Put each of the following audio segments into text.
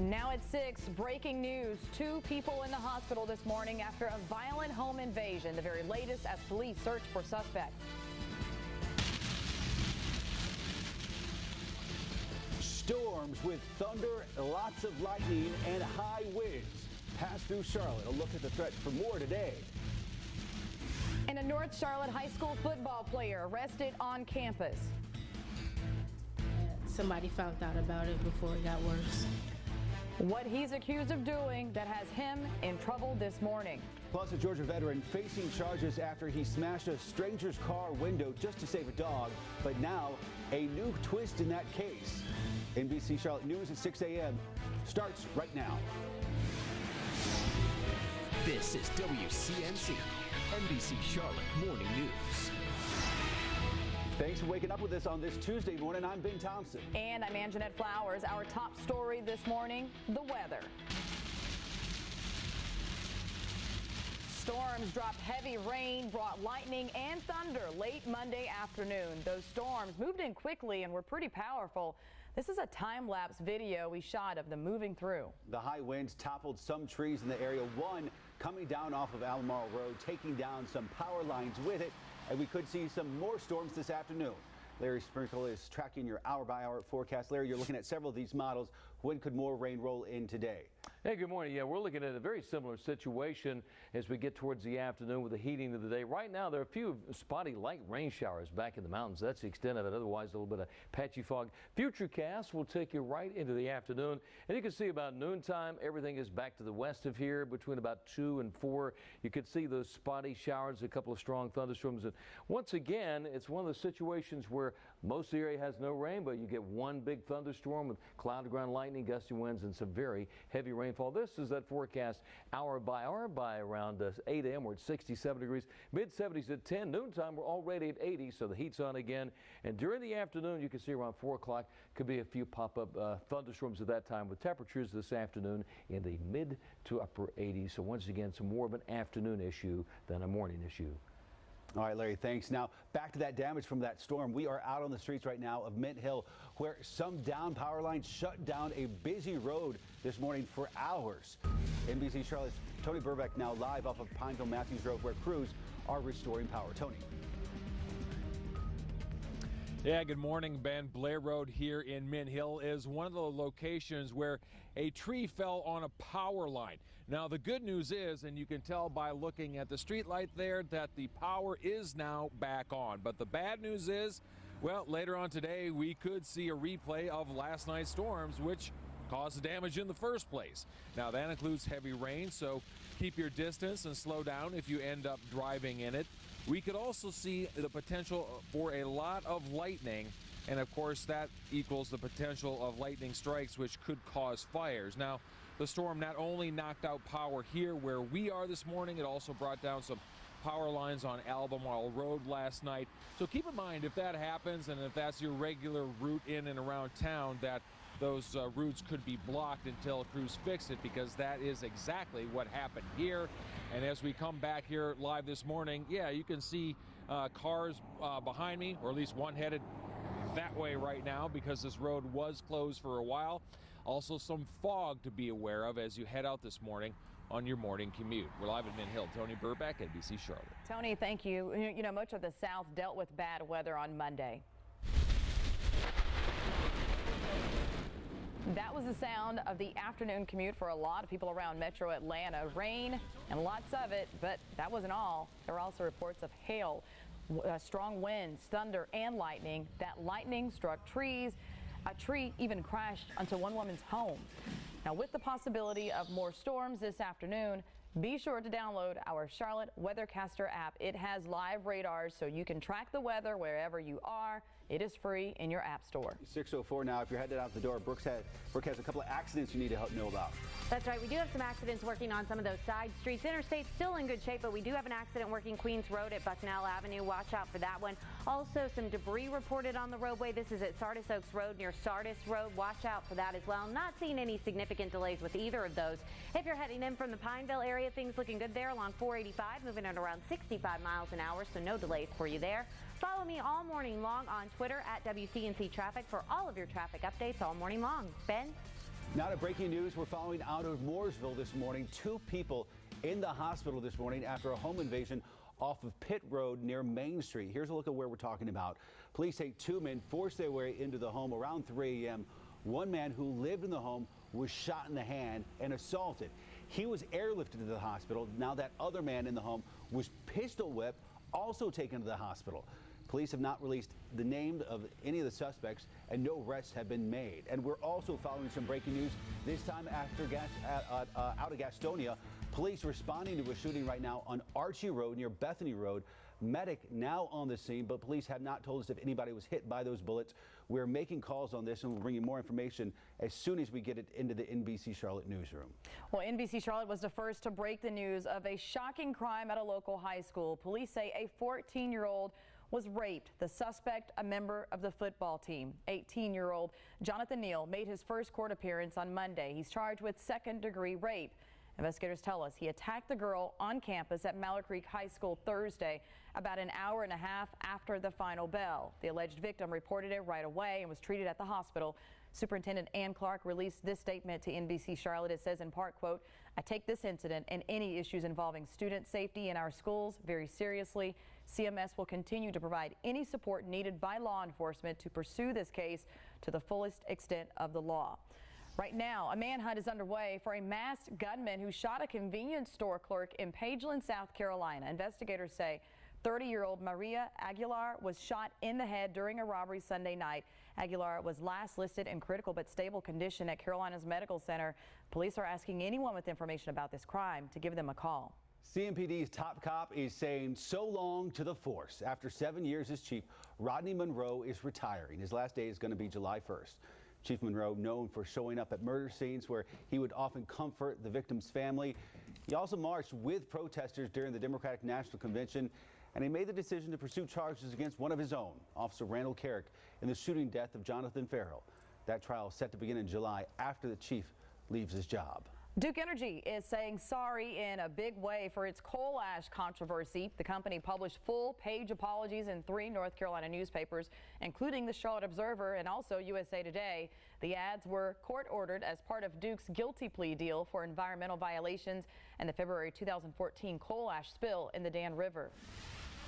Now at 6, breaking news. 2 people in the hospital this morning after a violent home invasion. The very latest as police search for suspects. Storms with thunder, lots of lightning, and high winds pass through Charlotte. A look at the threat for more today. And a North Charlotte high school football player arrested on campus. Somebody found out about it before it got worse. What he's accused of doing that has him in trouble this morning. Plus, a Georgia veteran facing charges after he smashed a stranger's car window just to save a dog. But now, a new twist in that case. NBC Charlotte News at 6 a.m. starts right now. This is WCNC, NBC Charlotte Morning News. Thanks for waking up with us on this Tuesday morning. I'm Ben Thompson. And I'm Anjanette Flowers. Our top story this morning, the weather. Storms dropped heavy rain, brought lightning and thunder late Monday afternoon. Those storms moved in quickly and were pretty powerful. This is a time-lapse video we shot of them moving through. The high winds toppled some trees in the area, one coming down off of Albemarle Road, taking down some power lines with it. And we could see some more storms this afternoon. Larry Sprinkle is tracking your hour-by-hour forecast. Larry, you're looking at several of these models. When could more rain roll in today? Hey, good morning. Yeah, we're looking at a very similar situation as we get towards the afternoon with the heating of the day. Right now, there are a few spotty light rain showers back in the mountains. That's the extent of it. Otherwise, a little bit of patchy fog. Futurecast will take you right into the afternoon. And you can see about noontime, everything is back to the west of here between about 2 and 4. You could see those spotty showers, a couple of strong thunderstorms. And once again, it's one of those situations where most of the area has no rain, but you get one big thunderstorm with cloud to ground lightning, gusty winds, and some very heavy rainfall. This is that forecast hour by hour. By around 8 a.m. we're at 67 degrees, mid-70s at 10. Noontime we're already at 80, so the heat's on again. And during the afternoon, you can see around 4 o'clock could be a few pop-up thunderstorms at that time, with temperatures this afternoon in the mid to upper 80s. So once again, some more of an afternoon issue than a morning issue. All right, Larry, thanks. Now, back to that damage from that storm. We are out on the streets right now of Mint Hill, where some down power lines shut down a busy road this morning for hours. NBC Charlotte's Tony Burbeck now live off of Pineville Matthews Road, where crews are restoring power. Tony. Yeah, good morning, Ben. Blair Road here in Mint Hill is one of the locations where a tree fell on a power line. Now, the good news is, and you can tell by looking at the street light there, that the power is now back on. But the bad news is, well, later on today, we could see a replay of last night's storms, which caused the damage in the first place. Now, that includes heavy rain, so keep your distance and slow down if you end up driving in it. We could also see the potential for a lot of lightning, and of course that equals the potential of lightning strikes, which could cause fires. Now, the storm not only knocked out power here where we are this morning, it also brought down some power lines on Albemarle Road last night. So keep in mind, if that happens and if that's your regular route in and around town, that those routes could be blocked until crews fix it, because that is exactly what happened here. And as we come back here live this morning, yeah, you can see cars behind me, or at least one headed that way right now, because this road was closed for a while. Also some fog to be aware of as you head out this morning on your morning commute. We're live at Mint Hill. Tony Burbeck, NBC Charlotte. Tony, thank you. You know, much of the South dealt with bad weather on Monday. That was the sound of the afternoon commute for a lot of people around Metro Atlanta. Rain and lots of it, but that wasn't all. There were also reports of hail, strong winds, thunder, and lightning. That lightning struck trees. A tree even crashed onto one woman's home. Now, with the possibility of more storms this afternoon, be sure to download our Charlotte Weathercaster app. It has live radars, so you can track the weather wherever you are. It is free in your app store. 6:04 now. If you're headed out the door, Brooke has a couple of accidents you need to know about. That's right. We do have some accidents working on some of those side streets. Interstate's still in good shape, but we do have an accident working Queens Road at Bucknell Avenue. Watch out for that one. Also, some debris reported on the roadway. This is at Sardis Oaks Road near Sardis Road. Watch out for that as well. Not seeing any significant delays with either of those. If you're heading in from the Pineville area, things looking good there along 485, moving at around 65 miles an hour, so no delays for you there. Follow me all morning long on Twitter at WCNC Traffic for all of your traffic updates all morning long. Ben? Now to breaking news, we're following out of Mooresville this morning. 2 people in the hospital this morning after a home invasion off of Pitt Road near Main Street. Here's a look at where we're talking about. Police say 2 men forced their way into the home around 3 a.m. One man who lived in the home was shot in the hand and assaulted. He was airlifted to the hospital. Now that other man in the home was pistol whipped, also taken to the hospital. Police have not released the name of any of the suspects, and no arrests have been made. And we're also following some breaking news, this time after out of Gastonia. Police responding to a shooting right now on Archie Road near Bethany Road. Medic now on the scene, but police have not told us if anybody was hit by those bullets. We're making calls on this, and we'll bring you more information as soon as we get it into the NBC Charlotte newsroom. Well, NBC Charlotte was the first to break the news of a shocking crime at a local high school. Police say a 14-year-old was raped. The suspect, a member of the football team. 18-year-old Jonathan Neal made his first court appearance on Monday. He's charged with second-degree rape. Investigators tell us he attacked the girl on campus at Mallard Creek High School Thursday, about an hour and a half after the final bell. The alleged victim reported it right away and was treated at the hospital. Superintendent Ann Clark released this statement to NBC Charlotte. It says in part, quote, "I take this incident and any issues involving student safety in our schools very seriously. CMS will continue to provide any support needed by law enforcement to pursue this case to the fullest extent of the law." Right now, a manhunt is underway for a masked gunman who shot a convenience store clerk in Pageland, South Carolina. Investigators say 30-year-old Maria Aguilar was shot in the head during a robbery Sunday night. Aguilar was last listed in critical but stable condition at Carolina's Medical Center. Police are asking anyone with information about this crime to give them a call. CMPD's top cop is saying so long to the force. After 7 years as chief, Rodney Monroe is retiring. His last day is going to be July 1st. Chief Monroe, known for showing up at murder scenes where he would often comfort the victim's family. He also marched with protesters during the Democratic National Convention, and he made the decision to pursue charges against one of his own, Officer Randall Carrick, in the shooting death of Jonathan Farrell. That trial is set to begin in July after the chief leaves his job. Duke Energy is saying sorry in a big way for its coal ash controversy. The company published full-page apologies in 3 North Carolina newspapers, including the Charlotte Observer and also USA Today. The ads were court-ordered as part of Duke's guilty plea deal for environmental violations and the February 2014 coal ash spill in the Dan River.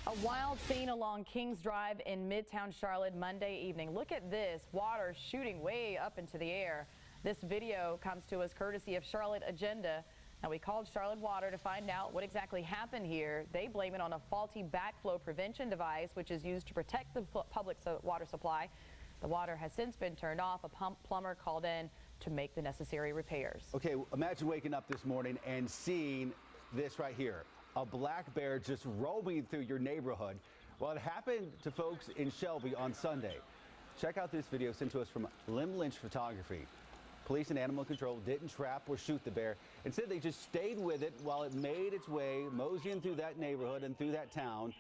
A wild scene along Kings Drive in Midtown Charlotte Monday evening. Look at this, water shooting way up into the air. This video comes to us courtesy of Charlotte Agenda. Now, we called Charlotte Water to find out what exactly happened here. They blame it on a faulty backflow prevention device, which is used to protect the public water supply. The water has since been turned off. A plumber called in to make the necessary repairs. Okay, imagine waking up this morning and seeing this right here. A black bear just roaming through your neighborhood. Well, it happened to folks in Shelby on Sunday. Check out this video sent to us from Lim Lynch Photography. Police and animal control didn't trap or shoot the bear. Instead, they just stayed with it while it made its way, moseying through that neighborhood and through that town.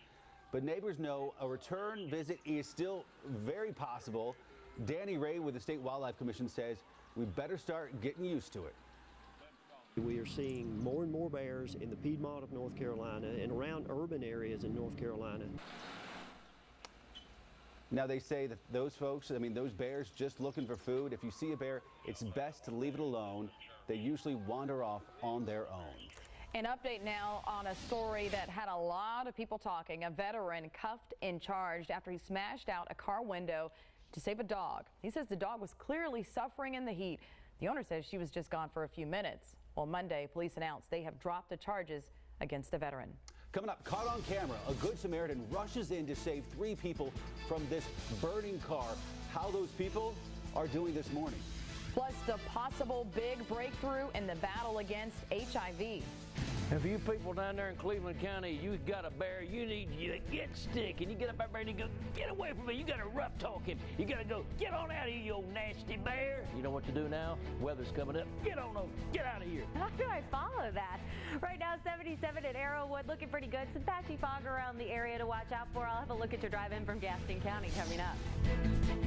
But neighbors know a return visit is still very possible. Danny Ray with the State Wildlife Commission says we better start getting used to it. We are seeing more and more bears in the Piedmont of North Carolina and around urban areas in North Carolina. Now, they say that those folks, those bears just looking for food. If you see a bear, it's best to leave it alone. They usually wander off on their own. An update now on a story that had a lot of people talking. A veteran cuffed and charged after he smashed out a car window to save a dog. He says the dog was clearly suffering in the heat. The owner says she was just gone for a few minutes. Well, Monday, police announced they have dropped the charges against the veteran. Coming up, caught on camera, a Good Samaritan rushes in to save 3 people from this burning car. How those people are doing this morning. Plus, the possible big breakthrough in the battle against HIV. If you people down there in Cleveland County, you got a bear, you need to get stick, and you get up there and you go, get away from me. You got to rough talk him. You got to go, get on out of here, you old nasty bear. You know what to do now? Weather's coming up. Get on over. Get out of here. How do I follow that? Right now, 77 at Arrowwood, looking pretty good. Some patchy fog around the area to watch out for. I'll have a look at your drive-in from Gaston County coming up.